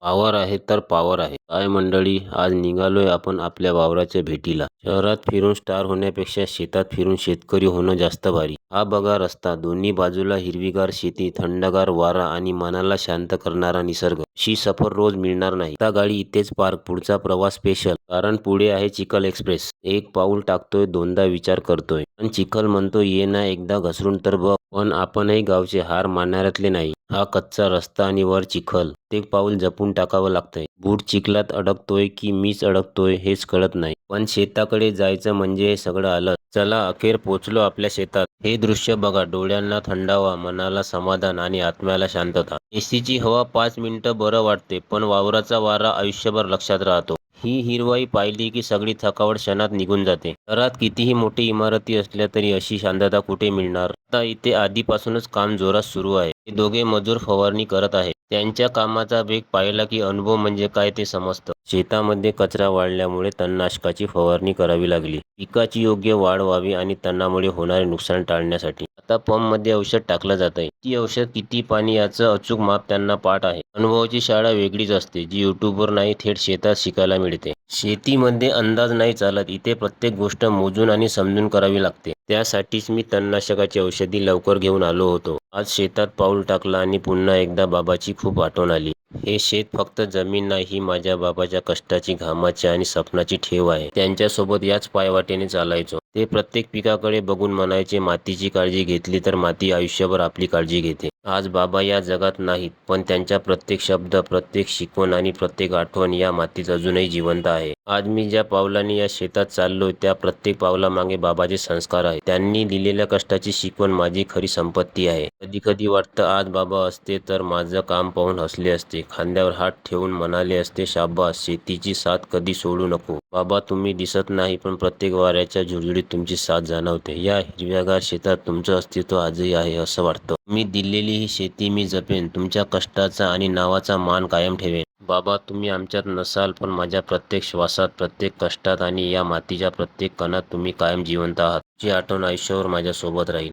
Power आहे तर power आहे. काय मंडळी, आज निघालोय आपण आपल्या वावराच्या भेटीला. शहरात फिरून स्टार होण्यापेक्षा शेतात फिरून शेतकरी होणं जास्त भारी. हा बघा रस्ता, दोन्ही बाजूला हिरवीगार शेती, थंडगार वारा आणि मनाला शांत करणारा निसर्ग. शी सफर रोज मिळणार नाही. आता गाडी इथेच पार्क, पुढचा प्रवास स्पेशल. कारण पुढे आहे चिखल एक्सप्रेस. एक पाऊल टाकतोय, दोनदा विचार करतोय. पण चिखल म्हणतो ये ना एकदा घसरून तर बघ. पण आपणही गावचे हार मानणाऱ्यातले नाही. हा कच्चा रस्ता आणि वर चिखल. प्रत्येक पाऊल जपून टाकावं लागतंय. बूट चिखलात अडकतोय की मीच अडकतोय हेच कळत नाही. पण शेताकडे जायचं म्हणजे हे सगळं आलं. चला अखेर पोचलो आपल्या शेतात. हे दृश्य बघा, डोळ्यांना थंडावा, मनाला समाधान आणि आत्म्याला शांतता. एसीची हवा 5 मिनिटं बरं वाटते, पण वावराचा वारा आयुष्यभर लक्षात राहतो. ही हिरवाई पाहिली की सगळी थकावट क्षणात निघून जाते. शहरात कितीही मोठी इमारती असल्या तरी अशी शांतता कुठे मिळणार. आता इथे आधीपासूनच काम जोरात सुरू आहे. हे दोघे मजूर फवारणी करत आहेत. त्यांच्या कामाचा वेग पाहिला की अनुभव म्हणजे काय ते समजतं. शेतामध्ये कचरा वाढल्यामुळे तणनाशकाची फवारणी करावी लागली. पिकाची योग्य वाढ व्हावी आणि तणामुळे होणारे नुकसान टाळण्यासाठी. आता पंपमध्ये औषध टाकलं जात आहे. ती औषध किती पाणी याचं अचूक माप त्यांना पाठ आहे. अनुभवाची शाळा वेगळीच असते, जी युट्यूबवर नाही थेट शेतात शिकायला मिळते. शेतीमध्ये अंदाज नाही चालत, इथे प्रत्येक गोष्ट मोजून आणि समजून करावी लागते. त्यासाठीच मी तणनाशकाची औषधी लवकर घेऊन आलो होतो. आज शेतात पाऊल टाकलं आणि पुन्हा एकदा बाबाची खूप आठवण आली. हे शेत फक्त जमीन नाही, ही माझ्या बाबाच्या कष्टाची, घामाची आणि स्वप्नाची ठेव आहे. त्यांच्यासोबत याच पायवाटेने चालायचो. ते प्रत्येक पिकाकडे बघून म्हणायचे, मातीची काळजी घेतली तर माती आयुष्यभर आपली काळजी घेते. आज बाबा या जगात नाहीत, पण त्यांच्या प्रत्येक शब्द, प्रत्येक शिकवण आणि प्रत्येक आठवण या मातीत अजूनही जिवंत आहे. आज मी ज्या पावलांनी या शेतात चाललोय, त्या प्रत्येक पावलामागे बाबाचे संस्कार आहेत. त्यांनी दिलेल्या कष्टाची शिकवण माझी खरी संपत्ती आहे. कधी कधी वाटतं, आज बाबा असते तर माझं काम पाहून हसले असते, खांद्यावर हात ठेवून म्हणाले असते, शाबास, शेतीची साथ कधी सोडू नको. बाबा, तुम्ही दिसत नाही, पण प्रत्येक वाऱ्याच्या झुळझुळीत तुमची साथ जाणवते. या हिरव्यागार शेतात तुमचं अस्तित्व आजही आहे असं वाटतं. तुम्ही दिलेली ही शेती मी जपेन, तुमच्या कष्टाचा आणि नावाचा मान कायम ठेवेन. बाबा, तुम्ही आमच्यात नसाल, पण माझ्या प्रत्येक श्वासात, प्रत्येक कष्टात आणि या मातीच्या प्रत्येक कणात तुम्ही कायम जिवंत आहात. जी आठवण आयुष्यावर माझ्या सोबत राहील.